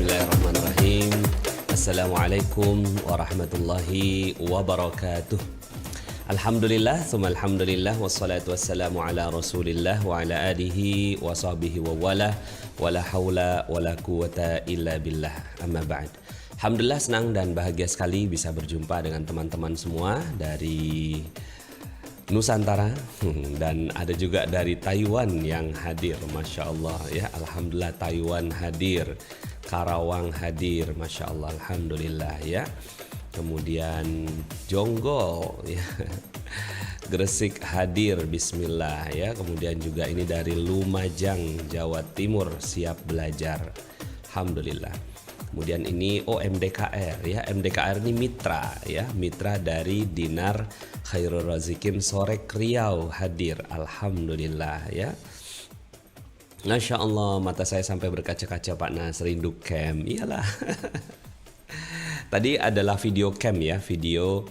Bismillahirrahmanirrahim. Assalamualaikum warahmatullahi wabarakatuh. Alhamdulillah, summa alhamdulillah, wassalatu wassalamu ala rasulillah wa ala alihi wa sahbihi wa wala hawla wala quwata illa billah, amma ba'd. Alhamdulillah, senang dan bahagia sekali bisa berjumpa dengan teman-teman semua dari Nusantara dan ada juga dari Taiwan yang hadir, Masya Allah ya. Alhamdulillah, Taiwan hadir, Karawang hadir, Masya Allah, Alhamdulillah ya. Kemudian Jonggol ya, Gresik hadir, Bismillah ya. Kemudian juga ini dari Lumajang, Jawa Timur, siap belajar, Alhamdulillah. Kemudian ini MDKR ya, MDKR ini mitra ya, mitra dari Dinar Khairul Razikin Sorek Riau hadir, Alhamdulillah ya. Masya Allah, mata saya sampai berkaca-kaca Pak Nas, rindu camp, iyalah. Tadi adalah video camp ya, video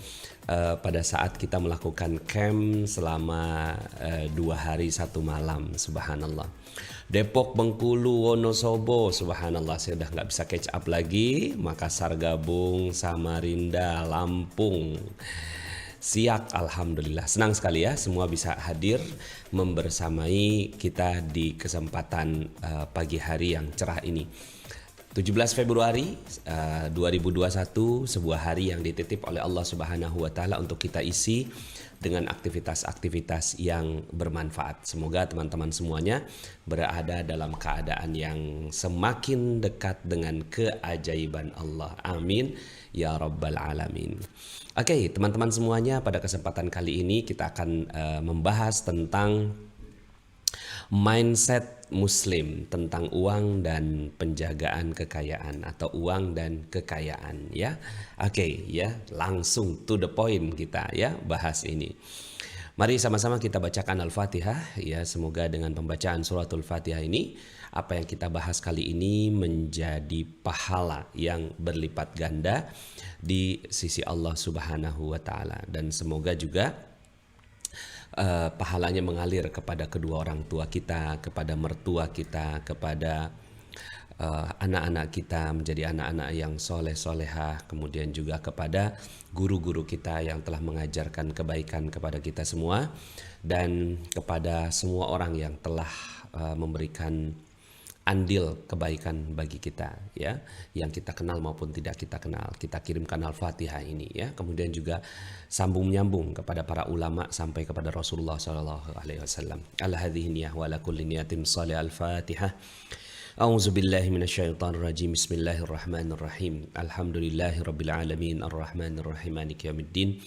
pada saat kita melakukan camp selama 2 hari 1 malam, subhanallah. Depok, Bengkulu, Wonosobo, subhanallah, saya udah nggak bisa catch up lagi. Makassar gabung, Samarinda, Lampung, Siak, alhamdulillah. Senang sekali ya, semua bisa hadir membersamai kita di kesempatan pagi hari yang cerah ini. 17 Februari 2021, sebuah hari yang dititip oleh Allah Subhanahu wa taala untuk kita isi dengan aktivitas-aktivitas yang bermanfaat. Semoga teman-teman semuanya berada dalam keadaan yang semakin dekat dengan keajaiban Allah. Amin ya rabbal alamin. Oke, teman-teman semuanya, pada kesempatan kali ini kita akan membahas tentang mindset Muslim, tentang uang dan penjagaan kekayaan atau uang dan kekayaan ya. Oke ya, langsung to the point kita ya bahas ini. Mari sama-sama kita bacakan Al-Fatihah ya. Semoga dengan pembacaan suratul Fatihah ini, apa yang kita bahas kali ini menjadi pahala yang berlipat ganda di sisi Allah Subhanahu wa taala, dan semoga juga pahalanya mengalir kepada kedua orang tua kita, kepada mertua kita, kepada anak-anak kita menjadi anak-anak yang soleh-solehah, kemudian juga kepada guru-guru kita yang telah mengajarkan kebaikan kepada kita semua, dan kepada semua orang yang telah memberikan andil kebaikan bagi kita ya, yang kita kenal maupun tidak kita kenal. Kita kirimkan Al-Fatihah ini ya. Kemudian juga sambung menyambung kepada para ulama sampai kepada Rasulullah sallallahu alaihi wasallam. Al-hadhihi niyah wa ala kulli niyatin shalih Al-Fatihah. A'udzu billahi minasyaitonir rajim. Bismillahirrahmanirrahim. Alhamdulillahirabbil alamin arrahmanir rahim maliki yaumiddin.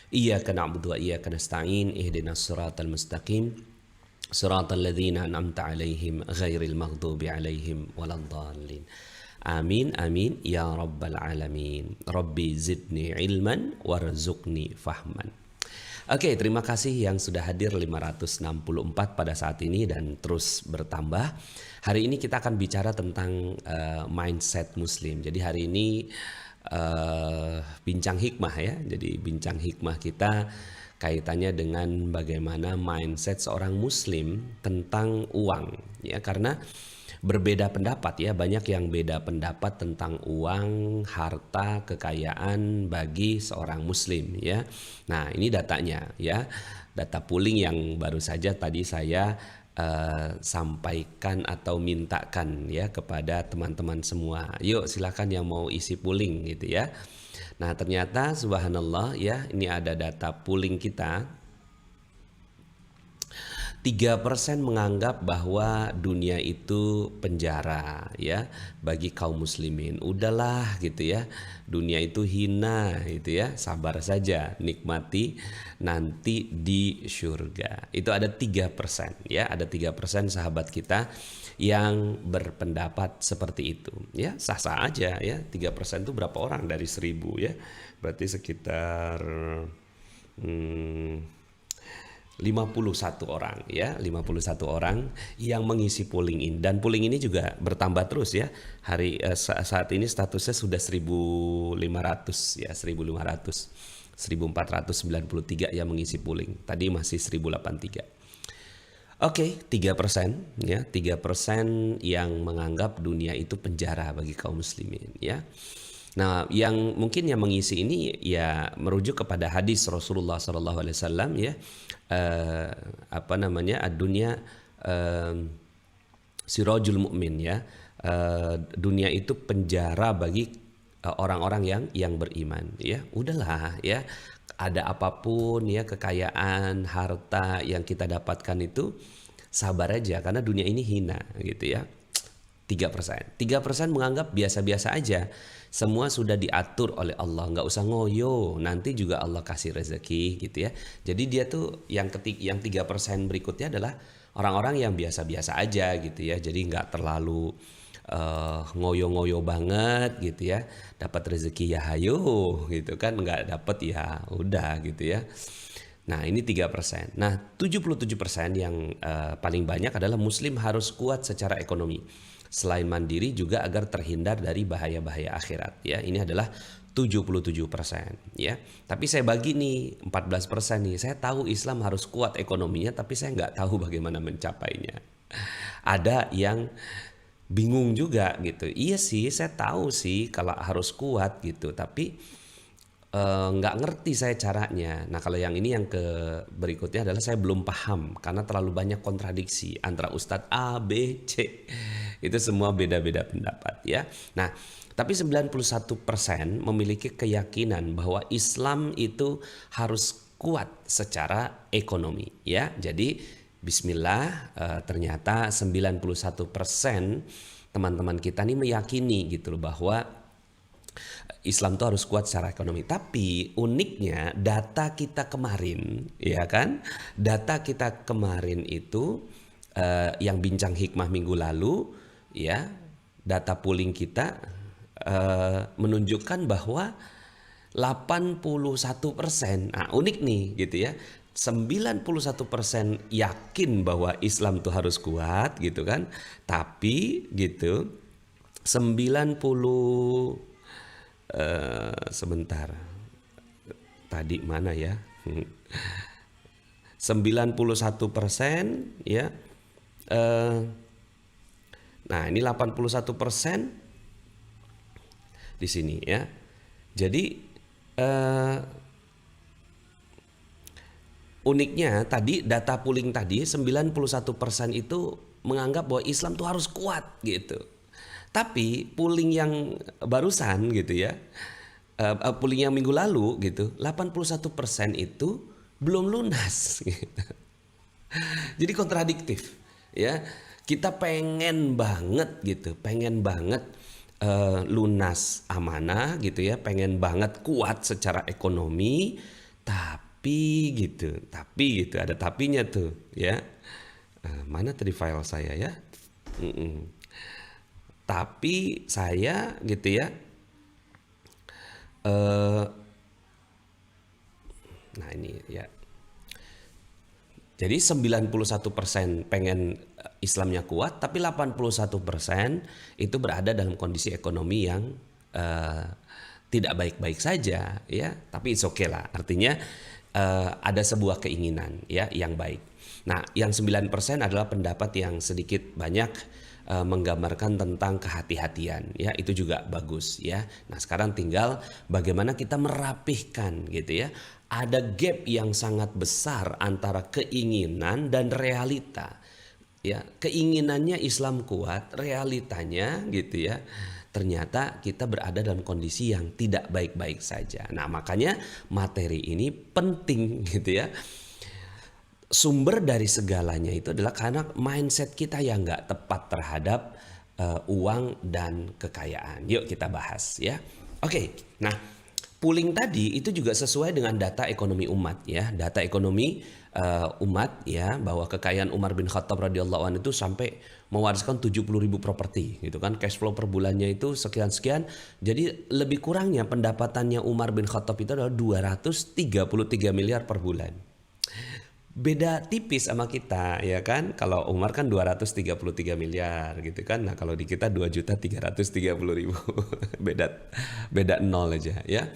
Iyyaka na'budu wa iyyaka nasta'in. Ihdinas siratal mustaqim. Siratal ladzina an'amta 'alaihim ghairil maghdubi 'alaihim waladdallin. Amin amin ya rabbal alamin. Rabbi zidni ilman warzuqni fahman. Oke, terima kasih yang sudah hadir 564 pada saat ini dan terus bertambah. Hari ini kita akan bicara tentang mindset Muslim. Jadi hari ini bincang hikmah ya. Jadi bincang hikmah kita kaitannya dengan bagaimana mindset seorang Muslim tentang uang ya, karena berbeda pendapat ya, banyak yang beda pendapat tentang uang, harta, kekayaan bagi seorang Muslim ya. Nah, ini datanya ya, data pooling yang baru saja tadi saya sampaikan atau mintakan ya kepada teman-teman semua. Yuk silakan yang mau isi pooling gitu ya. Nah, ternyata subhanallah ya, ini ada data pooling kita. 3% menganggap bahwa dunia itu penjara ya bagi kaum muslimin. Udahlah gitu ya, dunia itu hina gitu ya, sabar saja, nikmati nanti di surga. Itu ada 3% ya, ada 3% sahabat kita yang berpendapat seperti itu ya. Sah-sah aja ya, 3% itu berapa orang dari 1000 ya, berarti sekitar 51 orang ya, 51 orang yang mengisi polling ini, dan polling ini juga bertambah terus ya. Saat ini statusnya sudah 1.500 ya, 1.493 yang mengisi polling. Tadi masih 1.083. Oke, 3% ya, 3% yang menganggap dunia itu penjara bagi kaum muslimin ya. Nah, yang mungkin yang mengisi ini ya merujuk kepada hadis Rasulullah SAW ya, eh, apa namanya, dunia sirajul mukmin ya. Dunia itu penjara bagi orang-orang yang beriman ya. Udahlah ya. Ada apapun ya, kekayaan, harta yang kita dapatkan itu sabar aja karena dunia ini hina gitu ya. 3%. 3% menganggap biasa-biasa aja. Semua sudah diatur oleh Allah, nggak usah ngoyo. Nanti juga Allah kasih rezeki gitu ya. Jadi dia tuh yang 3% berikutnya adalah orang-orang yang biasa-biasa aja gitu ya. Jadi nggak terlalu ngoyo-ngoyo banget gitu ya. Dapat rezeki ya hayo gitu kan, nggak dapat ya udah gitu ya. Nah, ini 3%. Nah, 77% yang paling banyak adalah muslim harus kuat secara ekonomi. Selain mandiri juga agar terhindar dari bahaya-bahaya akhirat ya. Ini adalah 77% ya. Tapi saya bagi nih 14% nih. Saya tahu Islam harus kuat ekonominya, tapi saya nggak tahu bagaimana mencapainya. Ada yang bingung juga gitu. Iya sih, saya tahu sih kalau harus kuat gitu, tapi nggak ngerti saya caranya. Nah, kalau yang ini yang ke berikutnya adalah saya belum paham karena terlalu banyak kontradiksi antara Ustadz A, B, C. Itu semua beda-beda pendapat ya. Nah, tapi 91% memiliki keyakinan bahwa Islam itu harus kuat secara ekonomi ya. Jadi bismillah, ternyata 91% teman-teman kita nih meyakini gitu loh bahwa Islam tuh harus kuat secara ekonomi. Tapi uniknya data kita kemarin, ya kan? Data kita kemarin itu yang bincang hikmah minggu lalu, ya, data polling kita menunjukkan bahwa 81%, nah unik nih gitu ya. 91% yakin bahwa Islam tuh harus kuat gitu kan. Tapi gitu 90 sebentar. Tadi mana ya? 91% ya. Nah, ini 81% di sini ya. Jadi uniknya tadi data polling tadi 91% itu menganggap bahwa Islam tuh harus kuat gitu. Tapi polling yang barusan gitu ya, polling yang minggu lalu gitu, 81% itu belum lunas gitu. Jadi kontradiktif ya. Kita pengen banget gitu, pengen banget lunas amanah gitu ya, pengen banget kuat secara ekonomi, tapi gitu ada tapinya tuh ya. Mana tadi file saya ya? Tapi saya gitu ya, nah ini ya. Jadi 91% pengen Islamnya kuat, tapi 81% itu berada dalam kondisi ekonomi yang tidak baik-baik saja ya. Tapi it's okay lah, artinya ada sebuah keinginan ya yang baik. Nah, yang 9% adalah pendapat yang sedikit banyak menggambarkan tentang kehati-hatian ya, itu juga bagus ya. Nah, sekarang tinggal bagaimana kita merapihkan gitu ya. Ada gap yang sangat besar antara keinginan dan realita ya. Keinginannya Islam kuat, realitanya gitu ya, ternyata kita berada dalam kondisi yang tidak baik-baik saja. Nah, makanya materi ini penting gitu ya. Sumber dari segalanya itu adalah karena mindset kita yang nggak tepat terhadap uang dan kekayaan. Yuk kita bahas ya. Oke, nah pooling tadi itu juga sesuai dengan data ekonomi umat ya. Data ekonomi umat ya, bahwa kekayaan Umar bin Khattab radhiyallahu anhu itu sampai mewariskan 70.000 properti gitu kan. Cash flow per bulannya itu sekian-sekian. Jadi lebih kurangnya pendapatannya Umar bin Khattab itu adalah 233 miliar per bulan. Beda tipis sama kita ya kan. Kalau Umar kan 233 miliar gitu kan. Nah, kalau di kita 2.330.000. beda nol aja ya.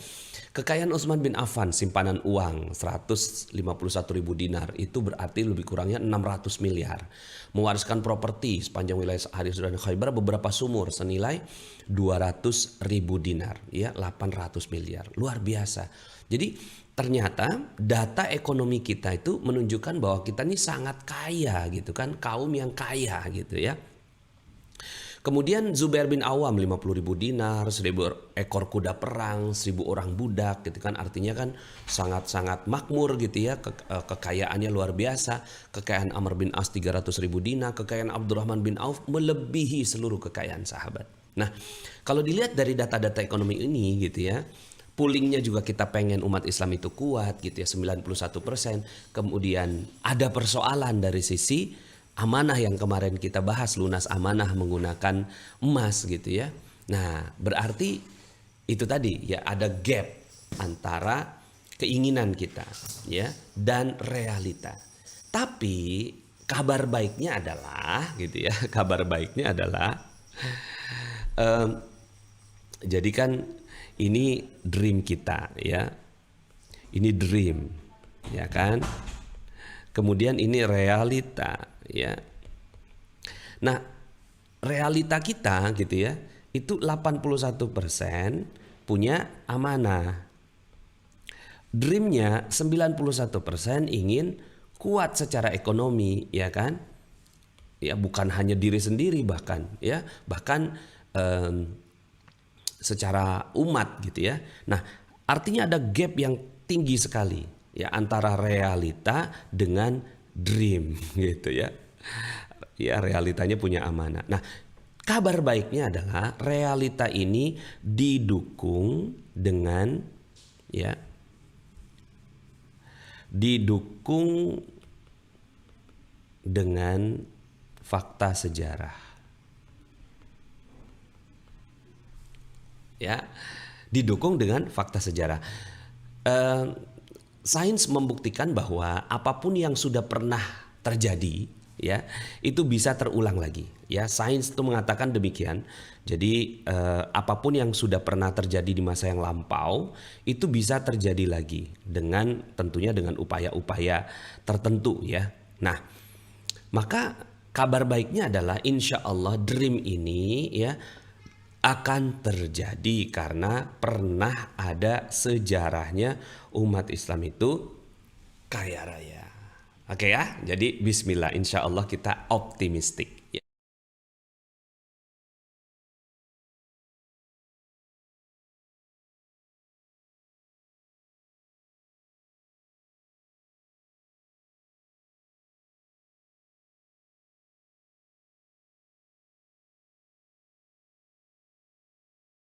Kekayaan Utsman bin Affan, simpanan uang 151 ribu dinar, itu berarti lebih kurangnya 600 miliar. Mewariskan properti sepanjang wilayah Hadis dan Khaybar beberapa sumur senilai 200 ribu dinar, ya 800 miliar. Luar biasa. Jadi ternyata data ekonomi kita itu menunjukkan bahwa kita ini sangat kaya gitu kan, kaum yang kaya gitu ya. Kemudian Zubair bin Awam 50 ribu dinar, 1000 ekor kuda perang, 1000 orang budak gitu kan. Artinya kan sangat-sangat makmur gitu ya, kekayaannya luar biasa. Kekayaan Amr bin As 300 ribu dinar, kekayaan Abdurrahman bin Auf melebihi seluruh kekayaan sahabat. Nah, kalau dilihat dari data-data ekonomi ini gitu ya, poolingnya juga kita pengen umat Islam itu kuat gitu ya, 91%. Kemudian ada persoalan dari sisi amanah yang kemarin kita bahas, lunas amanah menggunakan emas gitu ya. Nah, berarti itu tadi ya, ada gap antara keinginan kita ya dan realita. Tapi kabar baiknya adalah gitu ya, kabar baiknya adalah jadi kan ini dream kita ya. Ini dream ya kan. Kemudian ini realita ya. Nah, realita kita gitu ya, itu 81% punya amanah. Dreamnya 91% ingin kuat secara ekonomi ya kan. Ya bukan hanya diri sendiri bahkan ya, bahkan secara umat gitu ya. Nah, artinya ada gap yang tinggi sekali ya antara realita dengan dream gitu ya. Ya realitanya punya amanah. Nah, kabar baiknya adalah realita ini didukung dengan ya, didukung dengan fakta sejarah. Ya, didukung dengan fakta sejarah. Sains membuktikan bahwa apapun yang sudah pernah terjadi ya, itu bisa terulang lagi ya. Sains itu mengatakan demikian. Jadi apapun yang sudah pernah terjadi di masa yang lampau itu bisa terjadi lagi dengan tentunya dengan upaya-upaya tertentu ya. Nah, maka kabar baiknya adalah insya Allah dream ini ya akan terjadi karena pernah ada sejarahnya umat Islam itu kaya raya. Oke ya, jadi bismillah, insya Allah kita optimistik.